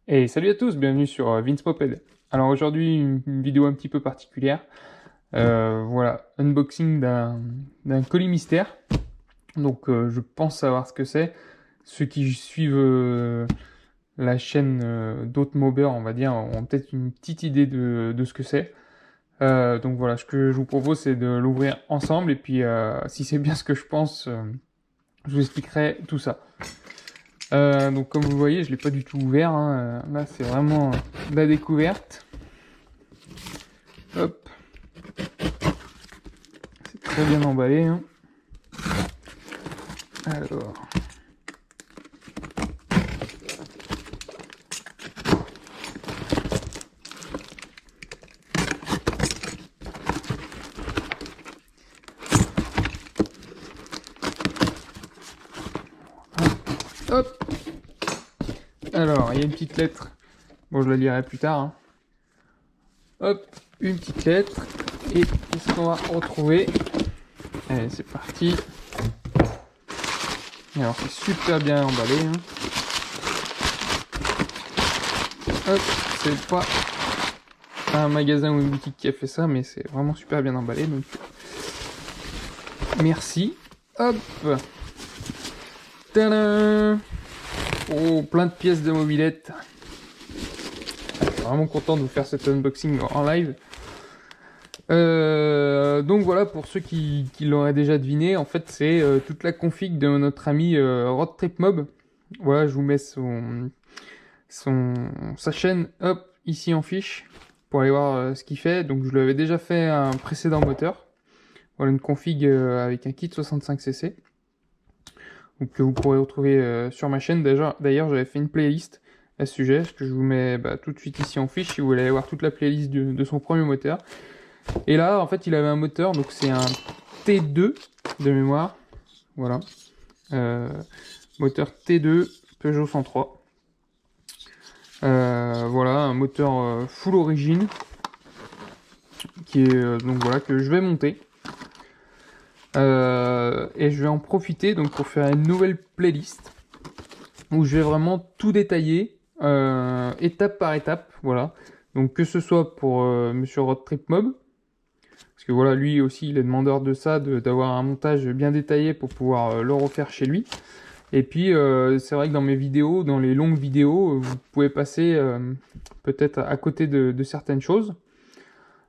Et salut à tous, bienvenue sur Vince Moped. Alors aujourd'hui, une vidéo un petit peu particulière. Voilà, unboxing d'un colis mystère. Donc je pense savoir ce que c'est. Ceux qui suivent la chaîne d'Automobeur, on va dire, ont peut-être une petite idée de ce que c'est. Donc voilà, ce que je vous propose, c'est de l'ouvrir ensemble. Et puis si c'est bien ce que je pense, je vous expliquerai tout ça. Donc comme vous voyez, je l'ai pas du tout ouvert, hein. Là, c'est vraiment de la découverte. Hop, c'est très bien emballé, hein. Alors, hop. Alors, il y a une petite lettre. Bon, je la lirai plus tard, hein. Hop, une petite lettre. Et qu'est-ce qu'on va retrouver? Allez, c'est parti. Alors, c'est super bien emballé, hein. Hop, c'est pas un magasin ou une boutique qui a fait ça, mais c'est vraiment super bien emballé, donc merci. Hop. Tadam. Oh, plein de pièces de mobilette. Je suis vraiment content de vous faire cet unboxing en live. Donc voilà, pour ceux qui l'auraient déjà deviné, en fait c'est toute la config de notre ami Road Trip Mob. Voilà, je vous mets sa chaîne, hop, ici en fiche, pour aller voir ce qu'il fait. Donc je lui avais déjà fait un précédent moteur. Voilà une config avec un kit 65cc. Donc, que vous pourrez retrouver sur ma chaîne. D'ailleurs, j'avais fait une playlist à ce sujet, ce que je vous mets tout de suite ici en fiche si vous voulez aller voir toute la playlist de son premier moteur. Et là, en fait, il avait un moteur, donc c'est un T2 de mémoire. Voilà. Moteur T2 Peugeot 103. Voilà, un moteur full origine qui est donc voilà que je vais monter. Et je vais en profiter donc pour faire une nouvelle playlist où je vais vraiment tout détailler étape par étape, voilà. Donc que ce soit pour Monsieur Road Trip Mob, parce que voilà, lui aussi il est demandeur de ça, d'avoir un montage bien détaillé pour pouvoir le refaire chez lui. Et puis c'est vrai que dans mes vidéos, dans les longues vidéos, vous pouvez passer peut-être à côté de certaines choses,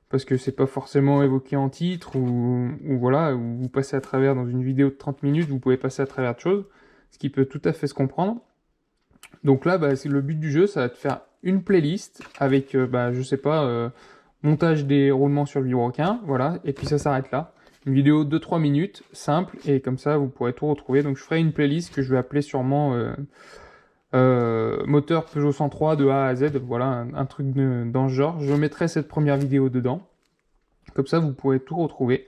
parce que c'est pas forcément évoqué en titre, ou voilà, ou vous passez à travers dans une vidéo de 30 minutes, vous pouvez passer à travers de choses, ce qui peut tout à fait se comprendre. Donc là, c'est le but du jeu, ça va te faire une playlist avec, je sais pas, montage des roulements sur le vilebrequin, voilà, et puis ça s'arrête là. Une vidéo de 2-3 minutes, simple, et comme ça vous pourrez tout retrouver. Donc je ferai une playlist que je vais appeler sûrement moteur Peugeot 103 de A à Z, voilà, un truc dans ce genre. Je mettrai cette première vidéo dedans, comme ça vous pourrez tout retrouver.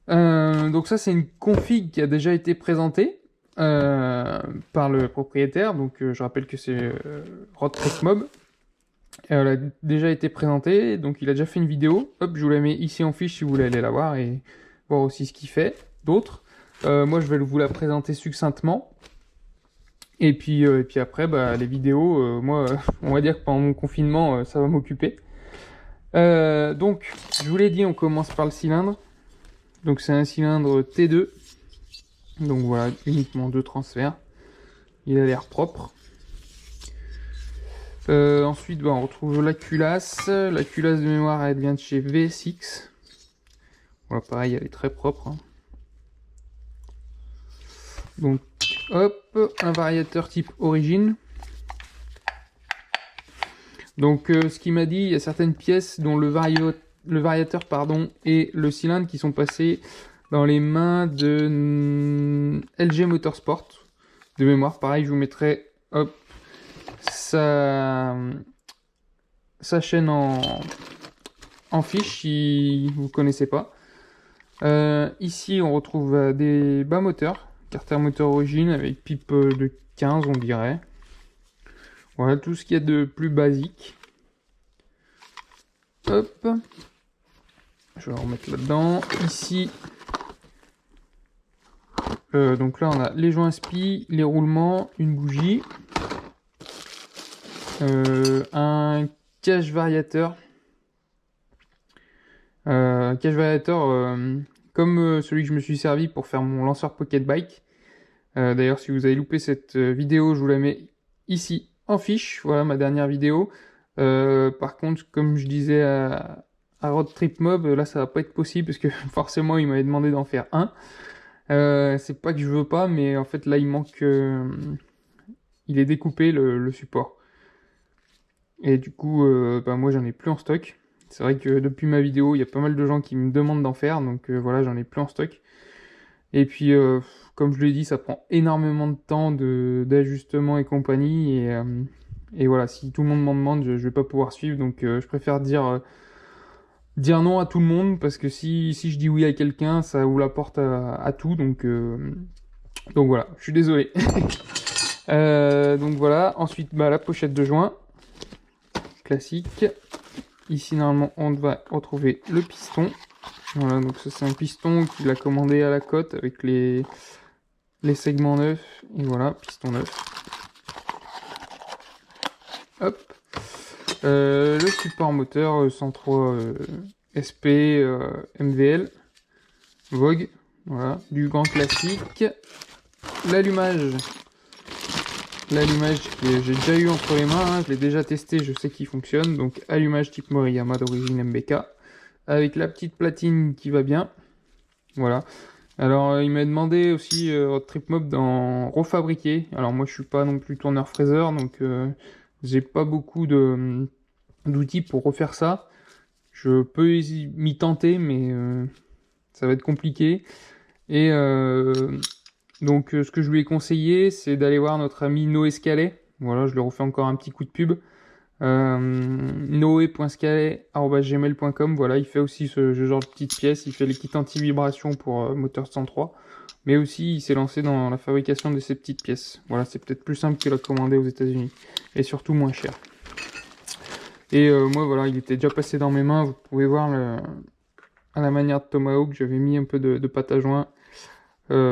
Donc ça c'est une config qui a déjà été présentée par le propriétaire, donc je rappelle que c'est Road Trip Mob. Elle a déjà été présentée, donc il a déjà fait une vidéo. Hop, je vous la mets ici en fiche si vous voulez aller la voir et voir aussi ce qu'il fait d'autres. Moi je vais vous la présenter succinctement. Et puis après, les vidéos, moi, on va dire que pendant mon confinement, ça va m'occuper. Donc, je vous l'ai dit, on commence par le cylindre. Donc c'est un cylindre T2. Donc voilà, uniquement 2 transferts. Il a l'air propre. Ensuite, on retrouve la culasse. La culasse de mémoire, elle vient de chez VSX. Voilà, pareil, elle est très propre, hein. Donc, hop, un variateur type origine. Donc, ce qu'il m'a dit, il y a certaines pièces dont le variateur et le cylindre qui sont passés dans les mains de LG Motorsport. De mémoire, pareil, je vous mettrai hop, sa chaîne en fiche si vous ne connaissez pas. Ici, on retrouve des bas moteurs, carter moteur origine avec pipe de 15, on dirait. Voilà, tout ce qu'il y a de plus basique. Hop. Je vais en remettre là-dedans. Ici, donc là, on a les joints spi, les roulements, une bougie. Un cache variateur. Cache variateur comme celui que je me suis servi pour faire mon lanceur Pocket Bike. D'ailleurs, si vous avez loupé cette vidéo, je vous la mets ici en fiche. Voilà ma dernière vidéo. Par contre, comme je disais à Road Trip Mob, là ça va pas être possible parce que forcément il m'avait demandé d'en faire un. C'est pas que je veux pas, mais en fait là il manque, il est découpé le support. Et du coup, moi j'en ai plus en stock. C'est vrai que depuis ma vidéo, il y a pas mal de gens qui me demandent d'en faire, donc voilà, j'en ai plus en stock. Et puis, comme je l'ai dit, ça prend énormément de temps d'ajustement et compagnie. Et voilà, si tout le monde m'en demande, je vais pas pouvoir suivre. Donc, je préfère dire non à tout le monde, parce que si je dis oui à quelqu'un, ça ouvre la porte à tout. Donc voilà, je suis désolé. Donc voilà, ensuite, la pochette de joint. Classique. Ici, normalement, on va retrouver le piston. Voilà, donc ça c'est un piston qu'il a commandé à la cote avec les segments neufs. Et voilà, piston neuf. Hop. Le support moteur 103 SP MVL Vogue. Voilà, du grand classique. L'allumage. L'allumage que j'ai déjà eu entre les mains, hein, je l'ai déjà testé, je sais qu'il fonctionne. Donc allumage type Moriyama d'origine MBK. Avec la petite platine qui va bien. Voilà. Alors il m'a demandé aussi TripMob d'en refabriquer. Alors moi je suis pas non plus tourneur-fraiseur, donc j'ai pas beaucoup d'outils pour refaire ça. Je peux m'y tenter, mais ça va être compliqué. Et donc ce que je lui ai conseillé, c'est d'aller voir notre ami Noé Scalet. Voilà, je lui refais encore un petit coup de pub. Noé.scalet@gmail.com. Voilà, il fait aussi ce genre de petites pièces. Il fait les kits anti-vibration pour moteur 103. Mais aussi, il s'est lancé dans la fabrication de ces petites pièces. Voilà, c'est peut-être plus simple que la commander aux États-Unis. Et surtout moins cher. Et moi, voilà, il était déjà passé dans mes mains. Vous pouvez voir à la manière de Tomahawk, j'avais mis un peu de pâte à joint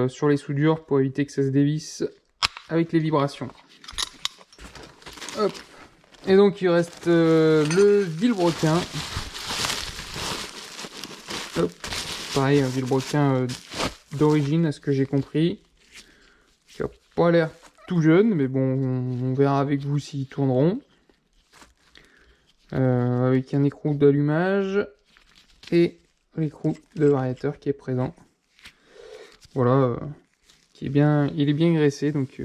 sur les soudures pour éviter que ça se dévisse avec les vibrations. Hop. Et donc il reste le vilebrequin. Hop. Pareil, un vilebrequin d'origine, à ce que j'ai compris. Qui a pas l'air tout jeune, mais bon, on verra avec vous s'ils tourneront. Avec un écrou d'allumage et l'écrou de variateur qui est présent. Voilà, il est bien graissé, donc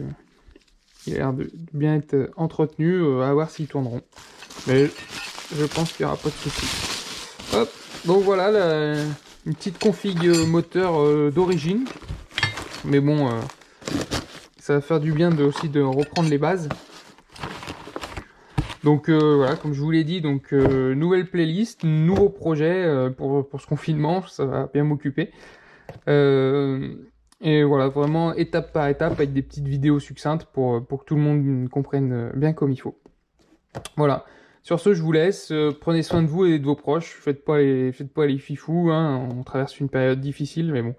il a l'air de bien être entretenu, à voir s'ils tourneront. Mais je pense qu'il n'y aura pas de soucis. Hop, donc voilà, une petite config moteur d'origine. Mais bon, ça va faire du bien aussi de reprendre les bases. Donc voilà, comme je vous l'ai dit, donc nouvelle playlist, nouveau projet pour ce confinement, ça va bien m'occuper. Et voilà, vraiment étape par étape avec des petites vidéos succinctes pour que tout le monde comprenne bien comme il faut. Voilà. Sur ce, je vous laisse. Prenez soin de vous et de vos proches. Faites pas les fifous, hein. On traverse une période difficile, mais bon.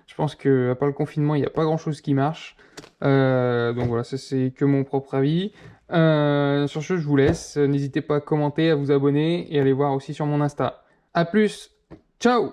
Je pense que à part le confinement, il n'y a pas grand chose qui marche. Donc voilà, ça c'est que mon propre avis. Sur ce, je vous laisse. N'hésitez pas à commenter, à vous abonner et à aller voir aussi sur mon Insta. A plus. Ciao!